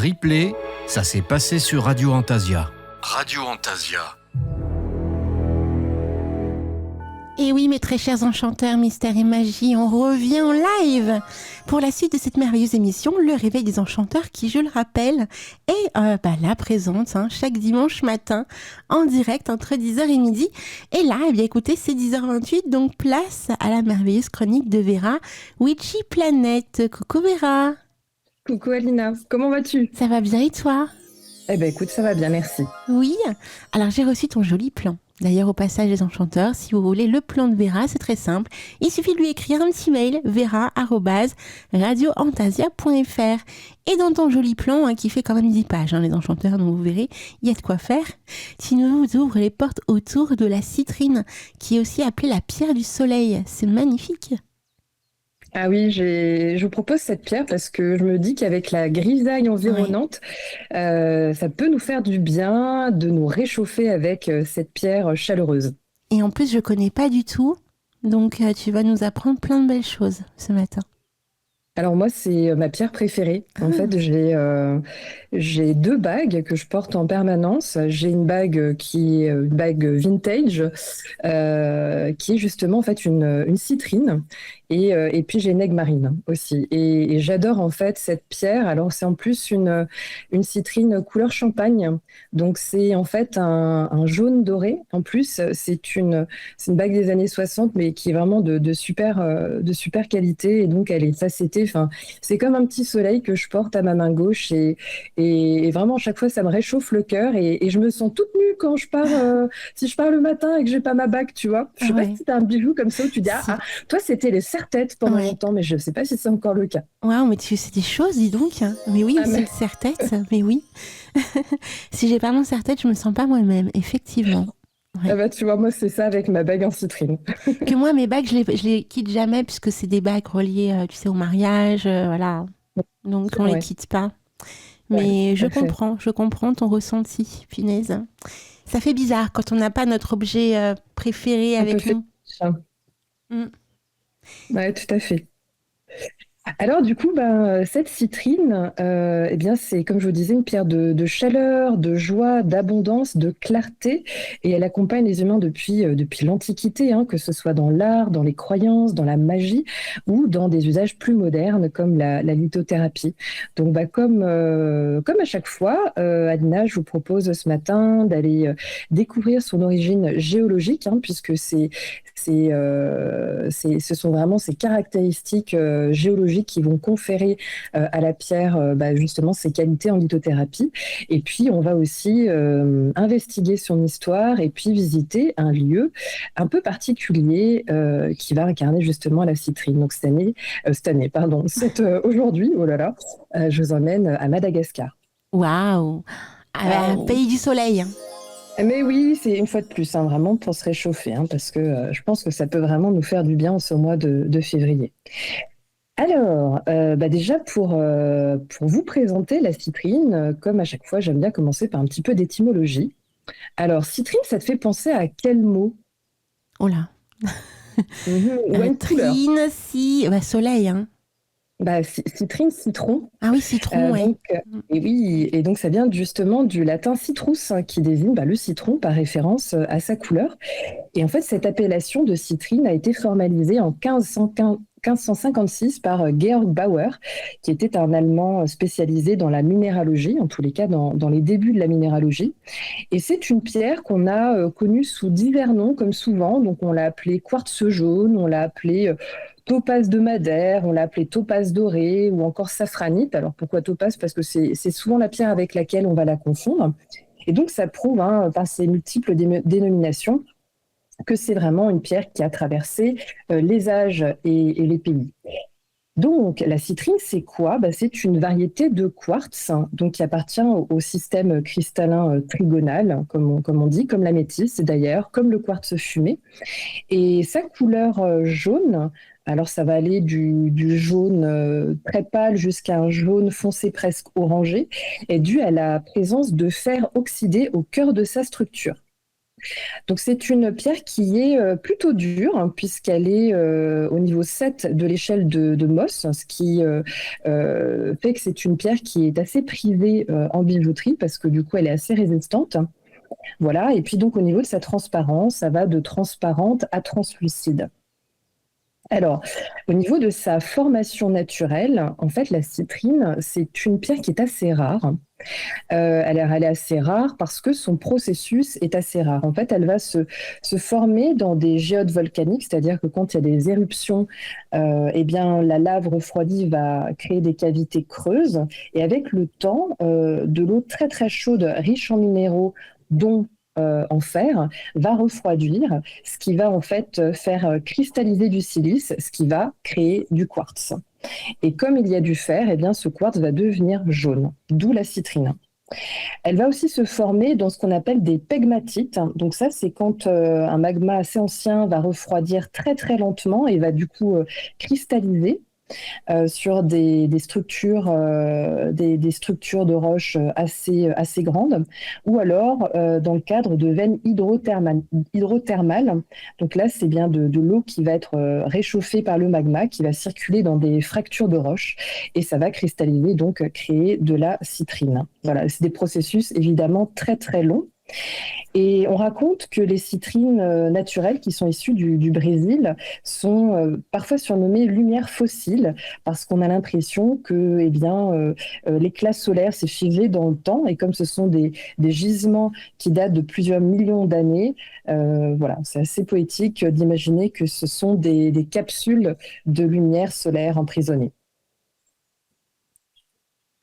Replay, ça s'est passé sur Radio Antasia. Radio Antasia. Et oui, mes très chers enchanteurs, mystères et magie, on revient en live pour la suite de cette merveilleuse émission, Le Réveil des Enchanteurs, qui, je le rappelle, est là présente chaque dimanche matin en direct entre 10h et midi. Et là, eh bien, écoutez, c'est 10h28, donc place à la merveilleuse chronique de Vera, Witchy Planet. Coucou Vera. Coucou Alina, comment vas-tu? Ça va bien et toi? Eh ben écoute, ça va bien, merci. Oui, alors j'ai reçu ton joli plan. D'ailleurs, au passage des enchanteurs, si vous voulez le plan de Vera, c'est très simple. Il suffit de lui écrire un petit mail, vera@radioantasia.fr. Et dans ton joli plan, qui fait quand même 10 pages, les enchanteurs, donc vous verrez, il y a de quoi faire. Tu nous ouvres les portes autour de la citrine, qui est aussi appelée la pierre du soleil. C'est magnifique. Ah oui, je vous propose cette pierre parce que je me dis qu'avec la grisaille environnante, ça peut nous faire du bien de nous réchauffer avec cette pierre chaleureuse. Et en plus, je connais pas du tout, donc tu vas nous apprendre plein de belles choses ce matin. Alors moi, c'est ma pierre préférée. En fait, j'ai 2 bagues que je porte en permanence. J'ai une bague qui est une bague vintage, qui est justement en fait une citrine. Et puis j'ai une aigue marine aussi. Et j'adore en fait cette pierre. Alors c'est en plus une citrine couleur champagne. Donc c'est en fait un jaune doré. En plus, c'est une bague des années 60, mais qui est vraiment de super qualité. Et donc elle est facettée. Enfin, c'est comme un petit soleil que je porte à ma main gauche. Et vraiment, à chaque fois, ça me réchauffe le cœur. Et je me sens toute nue quand je pars. Si je pars le matin et que j'ai pas ma bague, tu vois. Je sais pas si t'as un bijou comme ça où tu dis, toi, c'était les serre-tête pendant longtemps, mais je sais pas si c'est encore le cas. Waouh, mais tu sais des choses, dis donc. Mais oui, c'est le serre-tête, mais oui. Si j'ai pas mon serre-tête, je me sens pas moi-même, effectivement. Ouais. Ah bah, tu vois, moi, c'est ça avec ma bague en citrine. Que moi, mes bagues, je les quitte jamais, puisque c'est des bagues reliées, tu sais, au mariage, voilà. Donc, on les quitte pas. Mais je comprends ton ressenti, punaise. Ça fait bizarre quand on n'a pas notre objet préféré avec nous. Ouais, tout à fait. Alors du coup, cette citrine, eh bien c'est comme je vous disais une pierre de chaleur, de joie, d'abondance, de clarté, et elle accompagne les humains depuis l'Antiquité, que ce soit dans l'art, dans les croyances, dans la magie ou dans des usages plus modernes comme la lithothérapie. Donc comme à chaque fois, Adina, je vous propose ce matin d'aller découvrir son origine géologique, puisque ce sont vraiment ces caractéristiques géologiques qui vont conférer à la pierre justement ses qualités en lithothérapie. Et puis, on va aussi investiguer son histoire et puis visiter un lieu un peu particulier qui va incarner justement la citrine. Donc aujourd'hui, je vous emmène à Madagascar. Waouh, pays du soleil. Mais oui, c'est une fois de plus, vraiment pour se réchauffer, parce que je pense que ça peut vraiment nous faire du bien en ce mois de février. Alors, déjà pour vous présenter la citrine, comme à chaque fois, j'aime bien commencer par un petit peu d'étymologie. Alors, citrine, ça te fait penser à quel mot? Oh là. Ou à une couleur? Trine, soleil. Citrine, citron. Ah oui, citron, oui. Et donc ça vient justement du latin citrus, qui désigne le citron par référence à sa couleur. Et en fait, cette appellation de citrine a été formalisée en 1556 par Georg Bauer, qui était un Allemand spécialisé dans la minéralogie, en tous les cas dans les débuts de la minéralogie. Et c'est une pierre qu'on a connue sous divers noms, comme souvent. Donc on l'a appelée quartz jaune, on l'a appelée topaze de Madère, on l'a appelée topaze dorée ou encore safranite. Alors pourquoi topaze? Parce que c'est souvent la pierre avec laquelle on va la confondre. Et donc ça prouve par ses multiples dénominations que c'est vraiment une pierre qui a traversé les âges et les pays. Donc, la citrine, c'est quoi? C'est une variété de quartz, donc qui appartient au système cristallin trigonal, comme on dit, comme l'améthyste d'ailleurs, comme le quartz fumé. Et sa couleur jaune, alors ça va aller du jaune très pâle jusqu'à un jaune foncé presque orangé, est due à la présence de fer oxydé au cœur de sa structure. Donc c'est une pierre qui est plutôt dure, hein, puisqu'elle est au niveau 7 de l'échelle de Mohs, ce qui fait que c'est une pierre qui est assez prisée en bijouterie, parce que du coup elle est assez résistante. Voilà, et puis donc au niveau de sa transparence, ça va de transparente à translucide. Alors, au niveau de sa formation naturelle, en fait, la citrine, c'est une pierre qui est assez rare. Elle est assez rare parce que son processus est assez rare. En fait, elle va se former dans des géodes volcaniques, c'est-à-dire que quand il y a des éruptions, eh bien, la lave refroidie va créer des cavités creuses. Et avec le temps, de l'eau très très chaude, riche en minéraux, dont en fer, va refroidir, ce qui va en fait faire cristalliser du silice, ce qui va créer du quartz. Et comme il y a du fer, eh bien, ce quartz va devenir jaune, d'où la citrine. Elle va aussi se former dans ce qu'on appelle des pegmatites. Donc ça, c'est quand un magma assez ancien va refroidir très très lentement et va du coup cristalliser sur des structures, des structures de roches assez grandes, ou alors dans le cadre de veines hydrothermales. Donc là, c'est bien de l'eau qui va être réchauffée par le magma, qui va circuler dans des fractures de roches, et ça va cristalliser, donc créer de la citrine. Voilà, c'est des processus évidemment très très longs. Et on raconte que les citrines naturelles qui sont issues du Brésil sont parfois surnommées lumière fossile parce qu'on a l'impression que eh bien, l'éclat solaire s'est figé dans le temps et comme ce sont des gisements qui datent de plusieurs millions d'années, voilà, c'est assez poétique d'imaginer que ce sont des capsules de lumière solaire emprisonnées.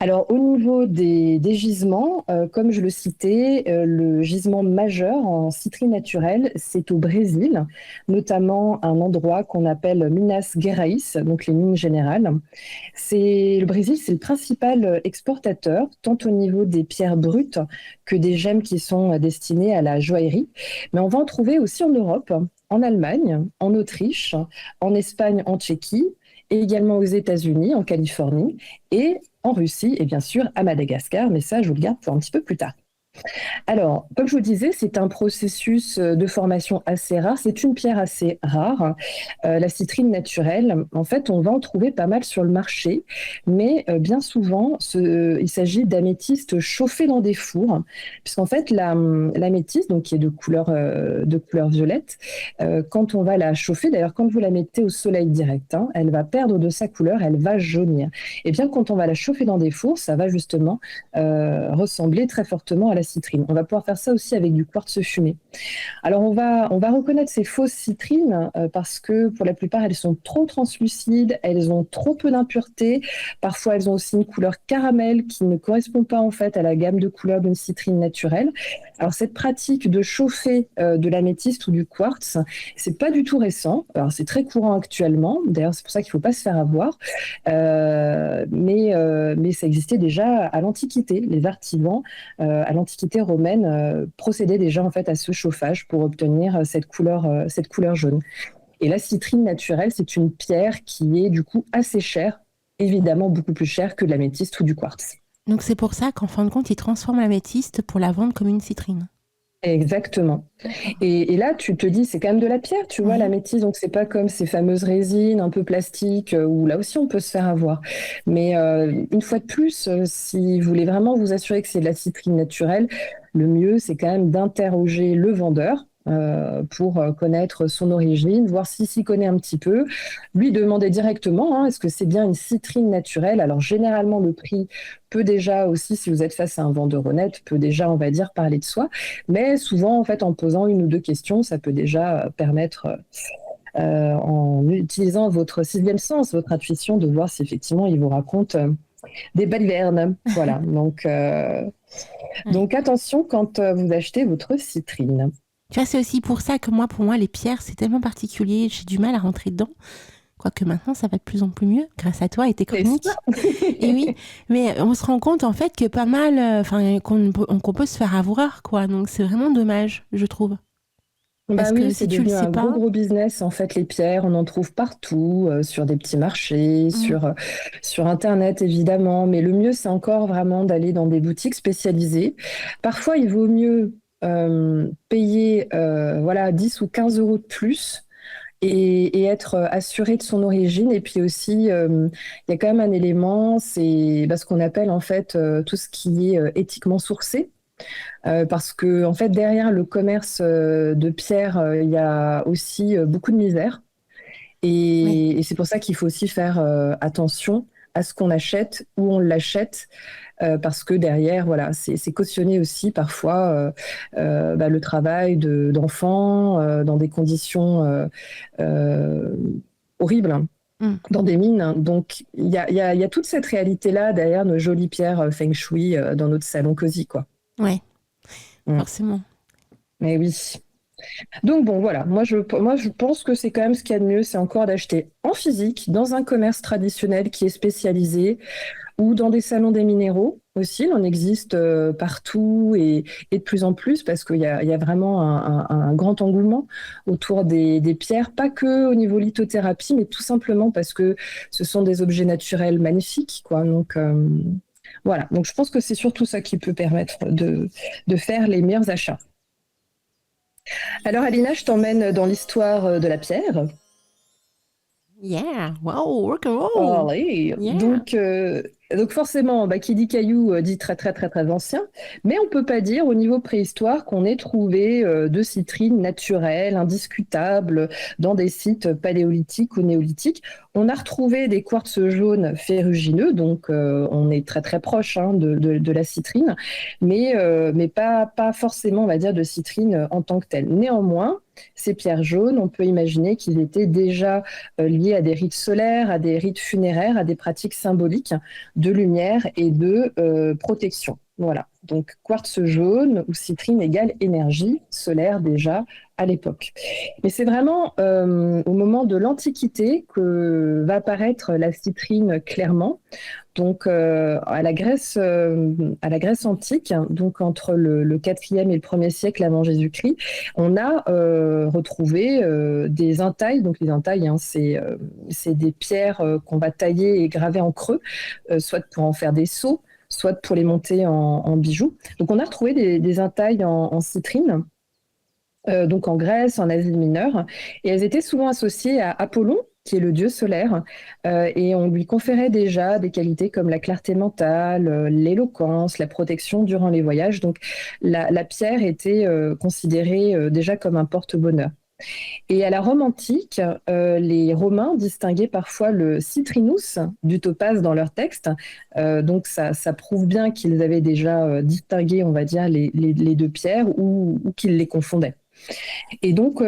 Alors, au niveau des gisements, comme je le citais, le gisement majeur en citrine naturelle, c'est au Brésil, notamment un endroit qu'on appelle Minas Gerais, donc les mines générales. Le Brésil, c'est le principal exportateur, tant au niveau des pierres brutes que des gemmes qui sont destinées à la joaillerie. Mais on va en trouver aussi en Europe, en Allemagne, en Autriche, en Espagne, en Tchéquie, et également aux États-Unis, en Californie, et en Russie, et bien sûr à Madagascar, mais ça, je vous le garde pour un petit peu plus tard. Alors, comme je vous disais, c'est un processus de formation assez rare. C'est une pierre assez rare. La citrine naturelle, en fait, on va en trouver pas mal sur le marché, mais bien souvent, il s'agit d'améthystes chauffés dans des fours, puisqu'en fait, l'améthyste, donc qui est de couleur violette, quand on va la chauffer, d'ailleurs, quand vous la mettez au soleil direct, hein, elle va perdre de sa couleur, elle va jaunir. Et bien, quand on va la chauffer dans des fours, ça va justement ressembler très fortement à la citrine. On va pouvoir faire ça aussi avec du quartz fumé. Alors on va reconnaître ces fausses citrines parce que pour la plupart elles sont trop translucides, elles ont trop peu d'impuretés, parfois elles ont aussi une couleur caramel qui ne correspond pas en fait à la gamme de couleurs d'une citrine naturelle. Alors cette pratique de chauffer de l'améthyste ou du quartz, c'est pas du tout récent. Alors c'est très courant actuellement. D'ailleurs c'est pour ça qu'il faut pas se faire avoir. Mais ça existait déjà à l'Antiquité. Les artisans à l'Antiquité romaine procédaient déjà en fait à ce chauffage pour obtenir cette couleur jaune. Et la citrine naturelle, c'est une pierre qui est du coup assez chère, évidemment beaucoup plus chère que de l'améthyste ou du quartz. Donc c'est pour ça qu'en fin de compte, ils transforment l'améthyste pour la vendre comme une citrine. Exactement. Et là, tu te dis, c'est quand même de la pierre, tu vois, Mhm. l'améthyste, donc c'est pas comme ces fameuses résines un peu plastiques où là aussi on peut se faire avoir. Mais une fois de plus, si vous voulez vraiment vous assurer que c'est de la citrine naturelle, le mieux, c'est quand même d'interroger le vendeur. Pour connaître son origine, voir s'il s'y connaît un petit peu, lui demander directement est-ce que c'est bien une citrine naturelle. Alors généralement le prix peut déjà aussi, si vous êtes face à un vendeur honnête, peut déjà on va dire parler de soi, mais souvent en fait en posant une ou deux questions, ça peut déjà permettre en utilisant votre sixième sens, votre intuition, de voir si effectivement il vous raconte des balivernes. Voilà, donc attention quand vous achetez votre citrine. Tu vois, c'est aussi pour ça que pour moi, les pierres, c'est tellement particulier. J'ai du mal à rentrer dedans. Quoique maintenant, ça va de plus en plus mieux, grâce à toi et tes chroniques. Et oui, mais on se rend compte en fait que pas mal, qu'on peut se faire avoir, quoi. Donc c'est vraiment dommage, je trouve. Parce que Oui, si c'est tu le devenu sais un pas, gros business en fait les pierres, on en trouve partout, sur des petits marchés, sur Internet évidemment, mais le mieux c'est encore vraiment d'aller dans des boutiques spécialisées. Parfois il vaut mieux payer voilà, 10 ou 15 euros de plus et être assuré de son origine. Et puis aussi, il y a quand même un élément, c'est ce qu'on appelle en fait tout ce qui est éthiquement sourcé. Parce que en fait, derrière le commerce de pierre, il y a aussi beaucoup de misère. Oui. Et c'est pour ça qu'il faut aussi faire attention à ce qu'on achète, où on l'achète, parce que derrière, voilà, c'est cautionné aussi parfois le travail d'enfants dans des conditions euh, horribles, hein, Mm. dans des mines. Donc, il y a toute cette réalité-là derrière nos jolies pierres feng shui dans notre salon cosy, quoi. Ouais, Mm. forcément. Mais oui. Donc bon, voilà, moi je pense que c'est quand même ce qu'il y a de mieux, c'est encore d'acheter en physique, dans un commerce traditionnel qui est spécialisé, ou dans des salons des minéraux aussi. Il en existe partout et de plus en plus, parce qu'il y a vraiment un grand engouement autour des pierres, pas que au niveau lithothérapie, mais tout simplement parce que ce sont des objets naturels magnifiques, quoi. Donc voilà, donc je pense que c'est surtout ça qui peut permettre de faire les meilleurs achats. Alors Alina, je t'emmène dans l'histoire de la pierre. Yeah, wow, rock and roll. Allez. Yeah. Donc forcément, qui dit caillou dit très très très très ancien, mais on peut pas dire au niveau préhistoire qu'on ait trouvé de citrines naturelles, indiscutables, dans des sites paléolithiques ou néolithiques. On a retrouvé des quartz jaunes ferrugineux, donc on est très très proche, hein, de la citrine, mais pas forcément, on va dire, de citrine en tant que telle. Néanmoins, ces pierres jaunes, on peut imaginer qu'ils étaient déjà liés à des rites solaires, à des rites funéraires, à des pratiques symboliques de lumière et de protection. Voilà. Donc quartz jaune ou citrine égale énergie solaire déjà à l'époque. Mais c'est vraiment au moment de l'Antiquité que va apparaître la citrine clairement. Donc à la Grèce antique, donc entre le 4e et le 1er siècle avant Jésus-Christ, on a retrouvé des intailles. Donc les intailles, hein, c'est des pierres qu'on va tailler et graver en creux, soit pour en faire des seaux, soit pour les monter en bijoux. Donc on a retrouvé des intailles en citrine, donc en Grèce, en Asie mineure, et elles étaient souvent associées à Apollon, qui est le dieu solaire, et on lui conférait déjà des qualités comme la clarté mentale, l'éloquence, la protection durant les voyages. Donc la pierre était considérée déjà comme un porte-bonheur. Et à la Rome antique, les Romains distinguaient parfois le citrinus du topaze dans leurs textes. Donc ça prouve bien qu'ils avaient déjà distingué, on va dire, les deux pierres, ou qu'ils les confondaient. Et donc,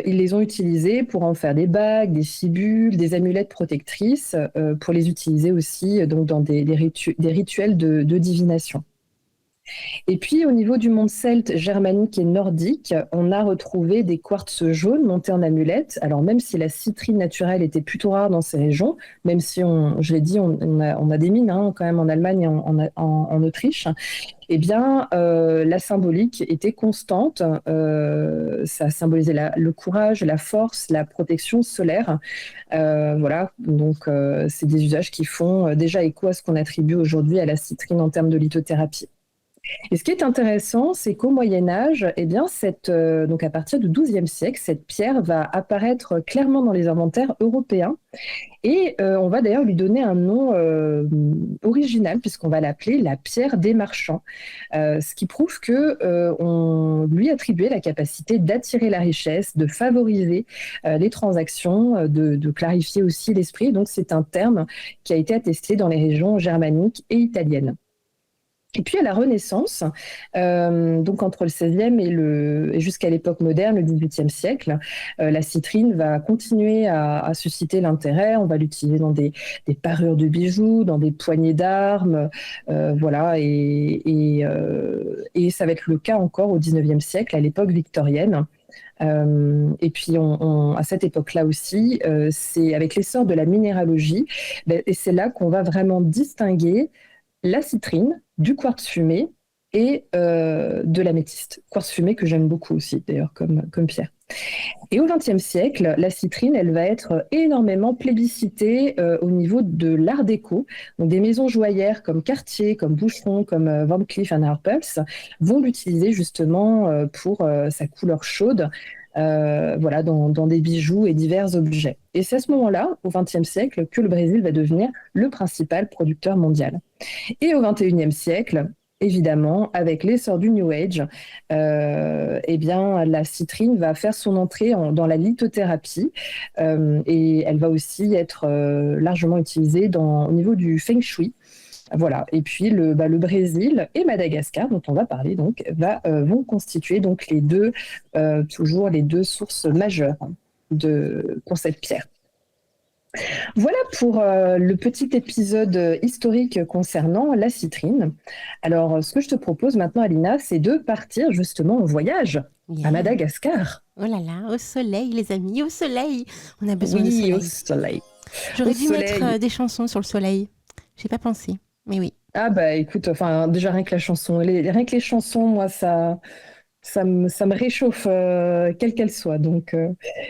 ils les ont utilisés pour en faire des bagues, des fibules, des amulettes protectrices, pour les utiliser aussi donc, dans des rituels de divination. Et puis, au niveau du monde celte, germanique et nordique, on a retrouvé des quartz jaunes montés en amulettes. Alors, même si la citrine naturelle était plutôt rare dans ces régions, même si, je l'ai dit, on a des mines, hein, quand même en Allemagne et en Autriche, eh bien, la symbolique était constante. Ça symbolisait le courage, la force, la protection solaire. Voilà, donc c'est des usages qui font déjà écho à ce qu'on attribue aujourd'hui à la citrine en termes de lithothérapie. Et ce qui est intéressant, c'est qu'au Moyen Âge, eh bien, donc à partir du XIIe siècle, cette pierre va apparaître clairement dans les inventaires européens. Et on va d'ailleurs lui donner un nom original, puisqu'on va l'appeler la pierre des marchands, ce qui prouve qu'on lui attribuait la capacité d'attirer la richesse, de favoriser les transactions, de clarifier aussi l'esprit. Donc c'est un terme qui a été attesté dans les régions germaniques et italiennes. Et puis à la Renaissance, donc entre le XVIe et jusqu'à l'époque moderne, le XVIIIe siècle, la citrine va continuer à susciter l'intérêt. On va l'utiliser dans des parures de bijoux, dans des poignées d'armes, voilà. Et ça va être le cas encore au XIXe siècle, à l'époque victorienne. Et puis à cette époque-là aussi, c'est avec l'essor de la minéralogie, et c'est là qu'on va vraiment distinguer la citrine du quartz fumé et de l'améthyste, quartz fumé que j'aime beaucoup aussi d'ailleurs comme pierre. Et au XXe siècle, la citrine, elle va être énormément plébiscitée au niveau de l'art déco. Donc des maisons joaillères comme Cartier, comme Boucheron, comme Van Cleef & Arpels vont l'utiliser justement pour sa couleur chaude, voilà, dans des bijoux et divers objets. Et c'est à ce moment-là, au XXe siècle, que le Brésil va devenir le principal producteur mondial. Et au XXIe siècle, évidemment, avec l'essor du New Age, eh bien, la citrine va faire son entrée dans la lithothérapie et elle va aussi être largement utilisée au niveau du Feng Shui. Voilà. Et puis le Brésil et Madagascar, dont on va parler, donc, vont constituer donc toujours les deux sources majeures pour cette pierre. Voilà pour le petit épisode historique concernant la citrine. Alors, ce que je te propose maintenant, Alina, c'est de partir justement en voyage à Madagascar. Oh là là, au soleil, les amis, au soleil. On a besoin de soleil. Oui, au soleil. J'aurais dû mettre des chansons sur le soleil. J'ai pas pensé, mais oui. Ah bah écoute, enfin déjà rien que la chanson, rien que les chansons, moi ça me réchauffe, quelle qu'elle soit. Donc,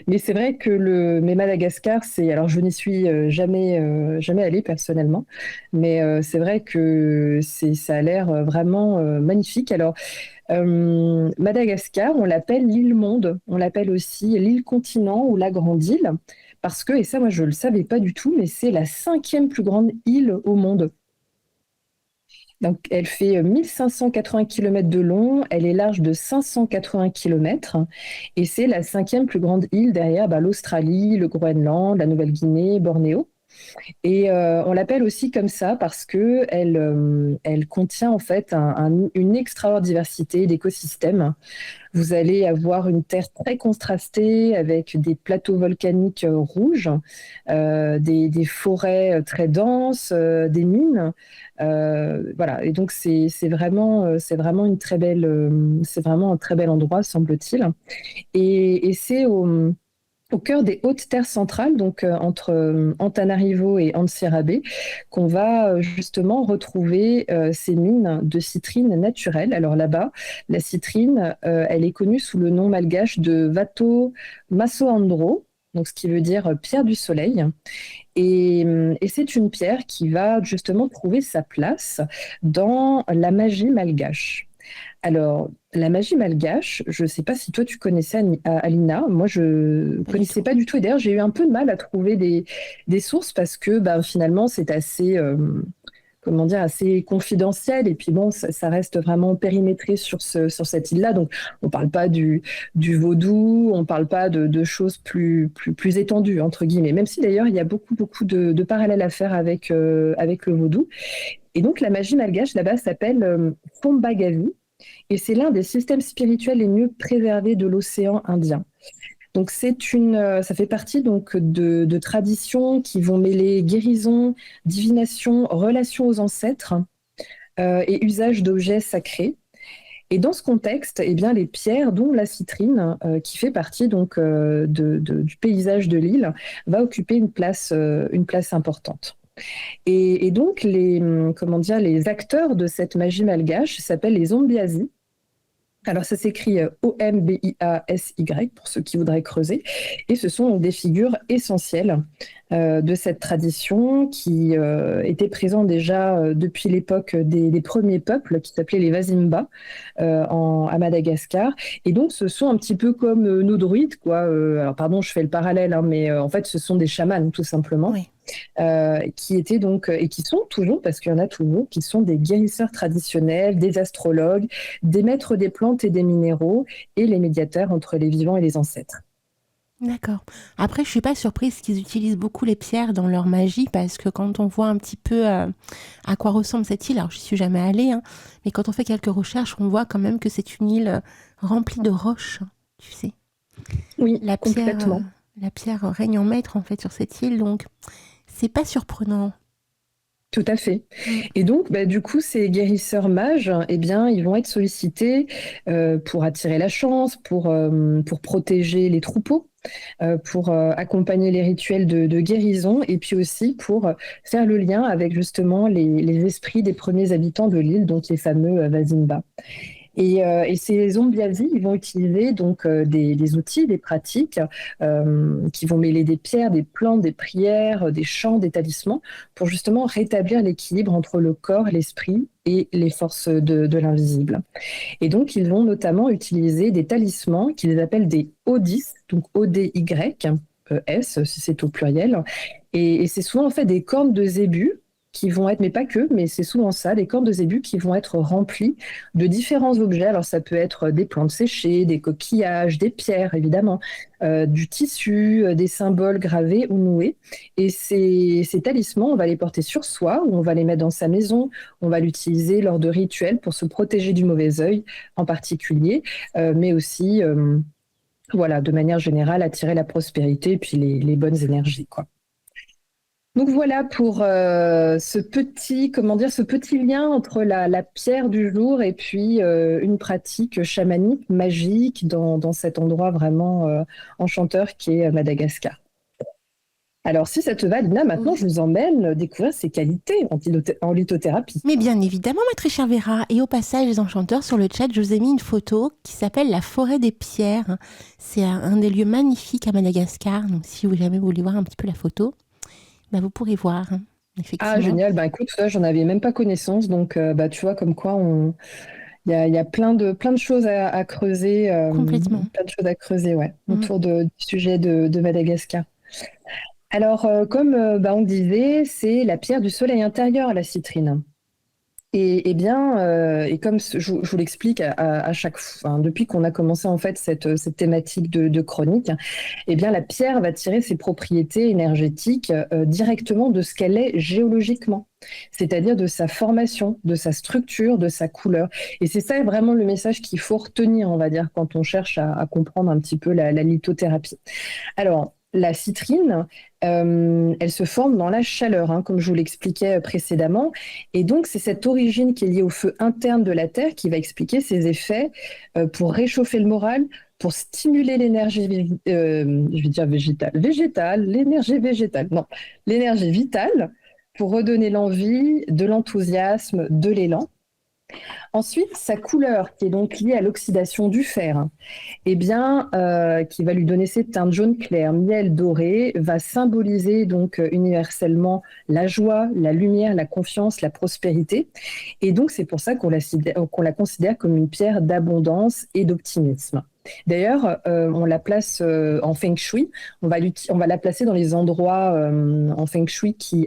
mais c'est vrai que mais Madagascar, alors je n'y suis jamais allée personnellement, mais c'est vrai que ça a l'air vraiment magnifique. Alors, Madagascar, on l'appelle l'île Monde, on l'appelle aussi l'île continent ou la grande île, parce que, et ça moi je le savais pas du tout, mais c'est la 5e plus grande île au monde. Donc, elle fait 1580 km de long, elle est large de 580 km et c'est la 5e plus grande île derrière l'Australie, le Groenland, la Nouvelle-Guinée, Bornéo. Et on l'appelle aussi comme ça parce que elle contient en fait une extraordinaire diversité d'écosystèmes. Vous allez avoir une terre très contrastée avec des plateaux volcaniques rouges, des forêts très denses, des mines. Voilà. Et donc c'est vraiment une très belle, c'est vraiment un très bel endroit, semble-t-il. Et c'est au cœur des hautes terres centrales, donc entre Antananarivo et Antsirabe, qu'on va justement retrouver ces mines de citrine naturelle. Alors là-bas, la citrine, elle est connue sous le nom malgache de Vato Masoandro, donc ce qui veut dire pierre du soleil. Et c'est une pierre qui va justement trouver sa place dans la magie malgache. Alors, la magie malgache, je ne sais pas si toi tu connaissais, Alina. Moi, je ne connaissais pas du tout. Et d'ailleurs, j'ai eu un peu de mal à trouver des sources parce que finalement, c'est assez, assez confidentiel. Et puis bon, ça reste vraiment périmétré sur cette île-là. Donc, on ne parle pas du vaudou, on ne parle pas de choses plus étendues, entre guillemets. Même si d'ailleurs, il y a beaucoup de parallèles à faire avec le vaudou. Et donc, la magie malgache, là-bas, s'appelle Fombagavi. Et c'est l'un des systèmes spirituels les mieux préservés de l'océan Indien. Donc ça fait partie donc de traditions qui vont mêler guérison, divination, relation aux ancêtres et usage d'objets sacrés. Et dans ce contexte, eh bien, les pierres, dont la citrine, qui fait partie donc du paysage de l'île, va occuper une place importante. Et donc, les acteurs de cette magie malgache s'appellent les Ombiasi. Alors, ça s'écrit Ombiasy pour ceux qui voudraient creuser. Et ce sont des figures essentielles de cette tradition qui était présente déjà depuis l'époque des premiers peuples qui s'appelaient les Wasimba à Madagascar. Et donc, ce sont un petit peu comme nos druides, quoi. Alors, pardon, je fais le parallèle, hein, mais en fait, ce sont des chamans, tout simplement. Oui. Qui étaient donc, et qui sont toujours, parce qu'il y en a toujours, qui sont des guérisseurs traditionnels, des astrologues, des maîtres des plantes et des minéraux, et les médiateurs entre les vivants et les ancêtres. D'accord. Après, je ne suis pas surprise qu'ils utilisent beaucoup les pierres dans leur magie, parce que quand on voit un petit peu à quoi ressemble cette île, alors je n'y suis jamais allée, hein, mais quand on fait quelques recherches, on voit quand même que c'est une île remplie de roches, tu sais. Oui, complètement. La pierre règne en maître, en fait, sur cette île, donc c'est pas surprenant. Tout à fait. Et donc, du coup, ces guérisseurs mages, eh bien, ils vont être sollicités pour attirer la chance, pour protéger les troupeaux pour accompagner les rituels de guérison et puis aussi pour faire le lien avec justement les esprits des premiers habitants de l'île, donc les fameux Vasinba. Et ces zombiasis, ils vont utiliser donc des outils, des pratiques qui vont mêler des pierres, des plantes, des prières, des chants, des talismans pour justement rétablir l'équilibre entre le corps, l'esprit et les forces de l'invisible. Et donc, ils vont notamment utiliser des talismans qu'ils appellent des O10, donc O-D-Y, S si c'est au pluriel. Et c'est souvent en fait des cornes de zébu qui vont être, mais pas que, mais c'est souvent ça, des cornes de zébu qui vont être remplies de différents objets. Alors ça peut être des plantes séchées, des coquillages, des pierres évidemment, du tissu, des symboles gravés ou noués. Et ces talismans, on va les porter sur soi ou on va les mettre dans sa maison. On va l'utiliser lors de rituels pour se protéger du mauvais œil en particulier, mais aussi, voilà, de manière générale, attirer la prospérité et puis les bonnes énergies, quoi. Donc voilà pour ce petit lien entre la pierre du jour et puis une pratique chamanique, magique dans cet endroit vraiment enchanteur qui est Madagascar. Alors si ça te va, Lina, maintenant je vous emmène découvrir ses qualités en lithothérapie. Mais bien évidemment, ma très chère Vera. Et au passage, les enchanteurs, sur le chat, je vous ai mis une photo qui s'appelle la forêt des pierres. C'est un des lieux magnifiques à Madagascar. Donc si vous jamais voulez voir un petit peu la photo, vous pourrez voir, effectivement. Ah, génial. Écoute, ça, j'en avais même pas connaissance. Donc, tu vois, comme quoi, il y a plein de choses à creuser. Complètement. Plein de choses à creuser, ouais, autour du sujet de Madagascar. Alors, comme on disait, c'est la pierre du soleil intérieur, la citrine. Et comme je vous l'explique à chaque fois, depuis qu'on a commencé en fait cette thématique de chronique, la pierre va tirer ses propriétés énergétiques directement de ce qu'elle est géologiquement, c'est-à-dire de sa formation, de sa structure, de sa couleur. Et c'est ça vraiment le message qu'il faut retenir, on va dire, quand on cherche à comprendre un petit peu la lithothérapie. Alors, la citrine, elle se forme dans la chaleur, comme je vous l'expliquais précédemment. Et donc, c'est cette origine qui est liée au feu interne de la Terre qui va expliquer ses effets pour réchauffer le moral, pour stimuler l'énergie, je vais dire l'énergie végétale, non, l'énergie vitale, pour redonner l'envie, de l'enthousiasme, de l'élan. Ensuite, sa couleur, qui est donc liée à l'oxydation du fer, qui va lui donner cette teinte jaune clair, miel doré, va symboliser donc universellement la joie, la lumière, la confiance, la prospérité. Et donc, c'est pour ça qu'on la considère comme une pierre d'abondance et d'optimisme. D'ailleurs, on la place en feng shui. On va la placer dans les endroits en feng shui qui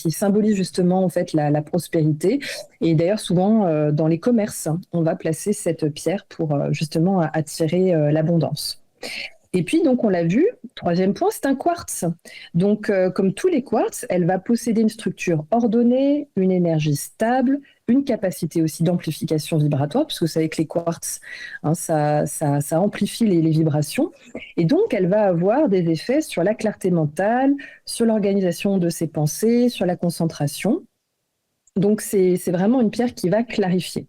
symbolisent justement en fait la prospérité. Et d'ailleurs, souvent dans les commerces, on va placer cette pierre pour justement attirer l'abondance. Et puis, donc, on l'a vu, troisième point, c'est un quartz. Donc, comme tous les quartz, elle va posséder une structure ordonnée, une énergie stable, une capacité aussi d'amplification vibratoire, puisque vous savez que les quartz, ça amplifie les vibrations. Et donc, elle va avoir des effets sur la clarté mentale, sur l'organisation de ses pensées, sur la concentration. Donc, c'est vraiment une pierre qui va clarifier.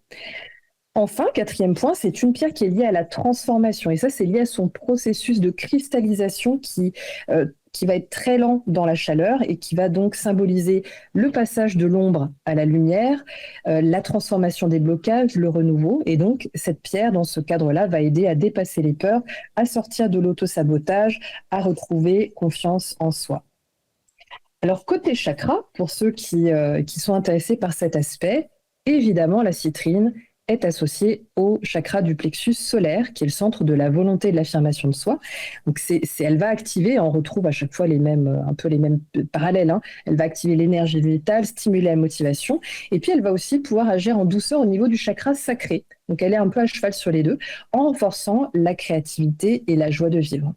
Enfin, quatrième point, c'est une pierre qui est liée à la transformation. Et ça, c'est lié à son processus de cristallisation qui va être très lent dans la chaleur et qui va donc symboliser le passage de l'ombre à la lumière, la transformation des blocages, le renouveau. Et donc, cette pierre, dans ce cadre-là, va aider à dépasser les peurs, à sortir de l'auto-sabotage, à retrouver confiance en soi. Alors, côté chakra, pour ceux qui sont intéressés par cet aspect, évidemment, la citrine est associée au chakra du plexus solaire, qui est le centre de la volonté et de l'affirmation de soi. Donc, elle va activer, on retrouve à chaque fois un peu les mêmes parallèles, elle va activer l'énergie vitale, stimuler la motivation, et puis elle va aussi pouvoir agir en douceur au niveau du chakra sacré. Donc, elle est un peu à cheval sur les deux, en renforçant la créativité et la joie de vivre.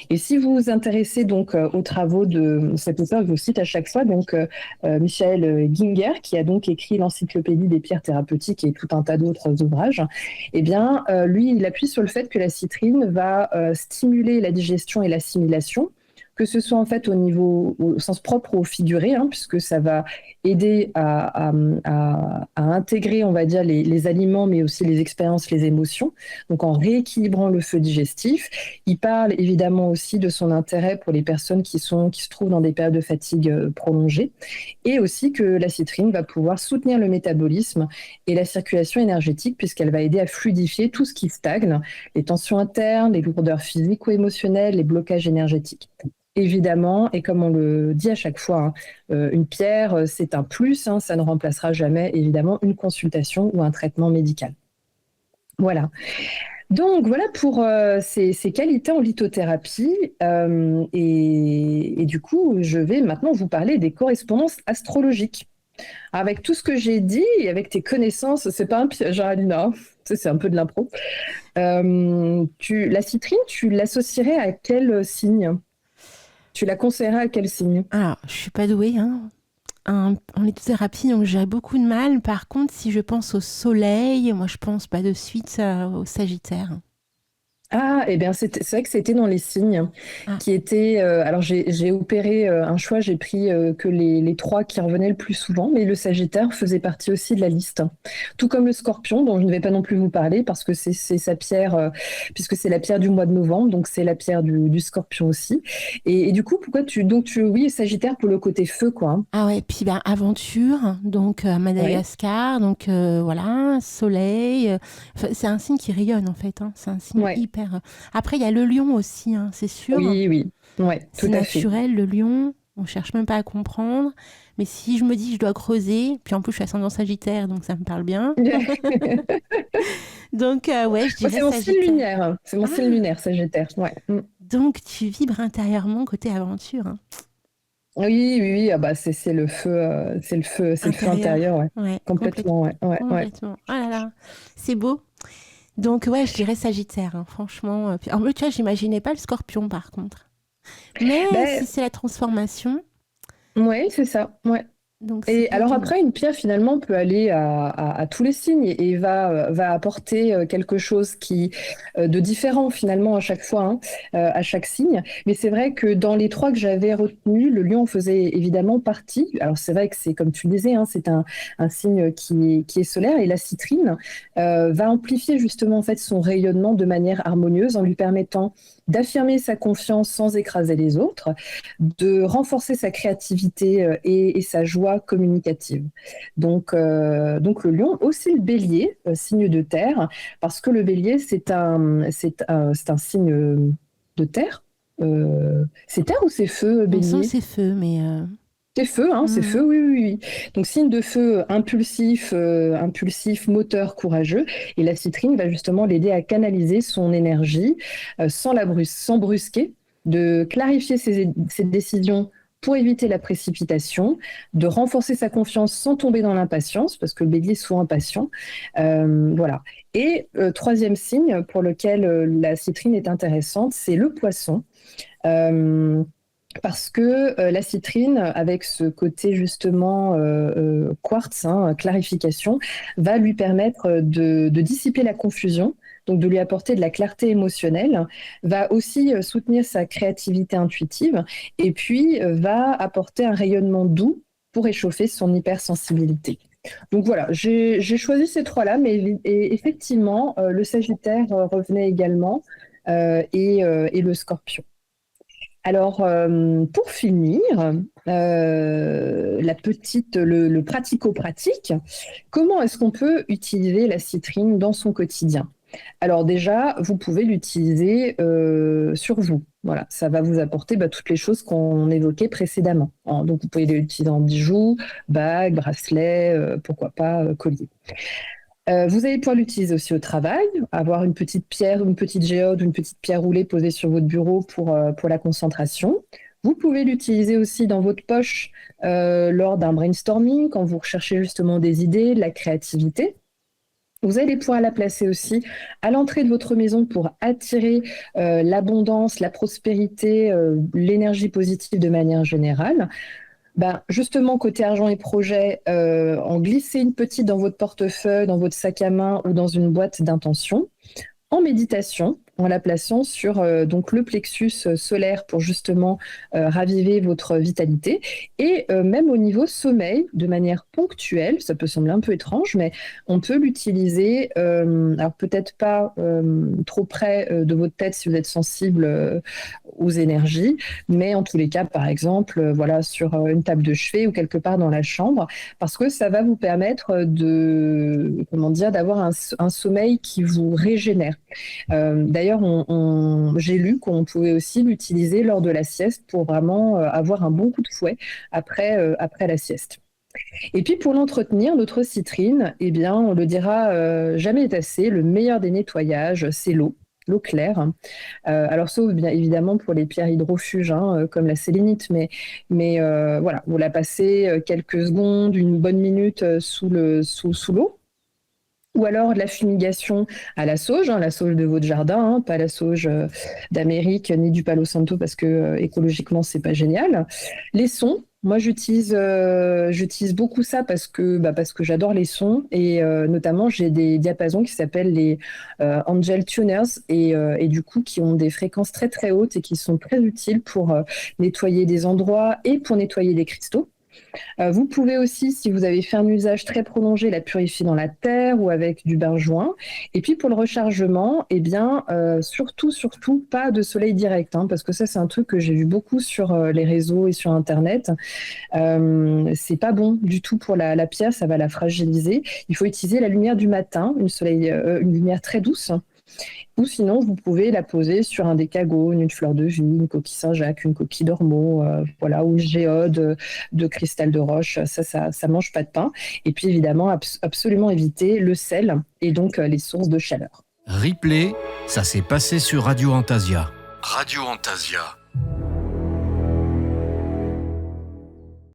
Et si vous vous intéressez donc aux travaux de cet auteur, je vous cite à chaque fois, donc Michael Ginger, qui a donc écrit l'Encyclopédie des pierres thérapeutiques et tout un tas d'autres ouvrages, lui, il appuie sur le fait que la citrine va stimuler la digestion et l'assimilation, que ce soit en fait au sens propre ou au figuré, hein, puisque ça va aider à intégrer, on va dire, les aliments, mais aussi les expériences, les émotions, donc en rééquilibrant le feu digestif. Il parle évidemment aussi de son intérêt pour les personnes qui se trouvent dans des périodes de fatigue prolongées, et aussi que la citrine va pouvoir soutenir le métabolisme et la circulation énergétique, puisqu'elle va aider à fluidifier tout ce qui stagne, les tensions internes, les lourdeurs physiques ou émotionnelles, les blocages énergétiques. Évidemment, et comme on le dit à chaque fois, hein, une pierre, c'est un plus, hein, ça ne remplacera jamais, évidemment, une consultation ou un traitement médical. Voilà. Donc, voilà pour ces qualités en lithothérapie. Et du coup, je vais maintenant vous parler des correspondances astrologiques. Avec tout ce que j'ai dit et avec tes connaissances, c'est pas un piège, hein, Alina. C'est un peu de l'impro. La citrine, tu l'associerais à quel signe? Tu la conseillerais à quel signe? Alors, je suis pas douée, hein, en lithothérapie, donc j'ai beaucoup de mal. Par contre, si je pense au soleil, moi je pense pas de suite au Sagittaire. Ah, eh bien, c'est vrai que c'était dans les signes Ah, qui étaient. Alors, j'ai opéré un choix, j'ai pris que les trois qui revenaient le plus souvent, mais le Sagittaire faisait partie aussi de la liste. Tout comme le Scorpion, dont je ne vais pas non plus vous parler parce que c'est sa pierre, puisque c'est la pierre du mois de novembre, donc c'est la pierre du Scorpion aussi. Et du coup, pourquoi oui, Sagittaire pour le côté feu, quoi, hein. ah ouais, puis ben, aventure, donc Ouais. Madagascar, donc voilà, soleil. Enfin, c'est un signe qui rayonne en fait, hein, c'est un signe Ouais. hyper. Après, il y a le lion aussi, hein, c'est sûr. Oui, oui. Ouais, tout C'est à fait. naturel, le lion. On cherche même pas à comprendre. Mais si je me dis que je dois creuser, puis en plus je suis ascendant Sagittaire, donc ça me parle bien. Donc ouais, je Moi, dirais c'est mon signe Sagittaire. lunaire, hein. C'est mon signe Ah, lunaire, Sagittaire. Ouais. Mm. donc tu vibres intérieurement côté aventure, hein. Oui, oui, oui. Ah bah, c'est le feu, c'est le feu intérieur, Intérieur. ouais. Ouais, Complètement, ouais, ouais, ouais. complètement. Oh là là, c'est beau. Donc ouais, je dirais Sagittaire, hein, franchement. Puis, en plus, tu vois, j'imaginais pas le Scorpion par contre. Mais si Ben, c'est la transformation, ouais, c'est ça. Ouais. donc c'est Et pas alors étonnant. après, une pierre finalement peut aller à tous les signes et va apporter quelque chose de différent finalement à chaque fois, hein, à chaque signe. Mais c'est vrai que dans les trois que j'avais retenus, le lion faisait évidemment partie. Alors c'est vrai que c'est comme tu le disais, hein, c'est un signe qui est solaire et la citrine va amplifier justement en fait son rayonnement de manière harmonieuse en lui permettant d'affirmer sa confiance sans écraser les autres, de renforcer sa créativité et sa joie communicative. Donc le lion, aussi le bélier, signe de terre, parce que le bélier, c'est un signe de terre. C'est terre ou c'est feu, Il me semble que bélier? c'est feu, mais C'est feu, hein, c'est hmm. feu, oui, oui, oui. Donc signe de feu impulsif, moteur, courageux. Et la citrine va justement l'aider à canaliser son énergie sans brusquer, de clarifier ses décisions pour éviter la précipitation, de renforcer sa confiance sans tomber dans l'impatience, parce que le bélier est souvent impatient. Voilà. Et troisième signe pour lequel la citrine est intéressante, c'est le poisson. Euh, Parce que la citrine, avec ce côté justement quartz, hein, clarification, va lui permettre de dissiper la confusion, donc de lui apporter de la clarté émotionnelle, va aussi soutenir sa créativité intuitive, et puis va apporter un rayonnement doux pour réchauffer son hypersensibilité. Donc voilà, j'ai choisi ces trois-là, mais effectivement, le Sagittaire revenait également, et le Scorpion. Alors, pour finir, le pratico-pratique, comment est-ce qu'on peut utiliser la citrine dans son quotidien? Alors déjà, vous pouvez l'utiliser sur vous. Voilà, ça va vous apporter toutes les choses qu'on évoquait précédemment, hein. Donc, vous pouvez l'utiliser en bijoux, bagues, bracelets, pourquoi pas collier. Vous allez pouvoir l'utiliser aussi au travail, avoir une petite pierre, une petite géode, une petite pierre roulée posée sur votre bureau pour la concentration. Vous pouvez l'utiliser aussi dans votre poche lors d'un brainstorming, quand vous recherchez justement des idées, de la créativité. Vous allez pouvoir la placer aussi à l'entrée de votre maison pour attirer l'abondance, la prospérité, l'énergie positive de manière générale. Ben, justement, côté argent et projet, en glisser une petite dans votre portefeuille, dans votre sac à main ou dans une boîte d'intention. En méditation, en la plaçant sur donc le plexus solaire pour justement raviver votre vitalité et même au niveau sommeil de manière ponctuelle. Ça peut sembler un peu étrange, mais on peut l'utiliser, alors peut-être pas trop près de votre tête si vous êtes sensible aux énergies, mais en tous les cas, par exemple, voilà, sur une table de chevet ou quelque part dans la chambre, parce que ça va vous permettre de, comment dire, d'avoir un sommeil qui vous régénère. D'ailleurs, j'ai lu qu'on pouvait aussi l'utiliser lors de la sieste pour vraiment avoir un bon coup de fouet après la sieste. Et puis pour l'entretenir, notre citrine, eh bien, on le dira jamais assez, le meilleur des nettoyages, c'est l'eau claire. Alors sauf bien évidemment pour les pierres hydrofuges comme la sélénite, mais voilà, vous la passez quelques secondes, une bonne minute sous l'eau. Ou alors de la fumigation à la sauge de votre jardin, pas la sauge d'Amérique ni du Palo Santo parce que écologiquement c'est pas génial. Les sons, moi j'utilise beaucoup ça parce que j'adore les sons et notamment j'ai des diapasons qui s'appellent les Angel Tuners et du coup qui ont des fréquences très très hautes et qui sont très utiles pour nettoyer des endroits et pour nettoyer des cristaux. Vous pouvez aussi, si vous avez fait un usage très prolongé, la purifier dans la terre ou avec du bain-joint. Et puis pour le rechargement, eh bien, surtout pas de soleil direct, parce que ça c'est un truc que j'ai vu beaucoup sur les réseaux et sur Internet. C'est pas bon du tout pour la pierre, ça va la fragiliser. Il faut utiliser la lumière du matin, une lumière très douce. Ou sinon, vous pouvez la poser sur un décagone, une fleur de vie, une coquille Saint-Jacques, une coquille d'ormeau, voilà, ou une géode de cristal de roche. Ça mange pas de pain. Et puis évidemment, absolument éviter le sel et donc les sources de chaleur. Replay, ça s'est passé sur Radio Antasia. Radio Antasia.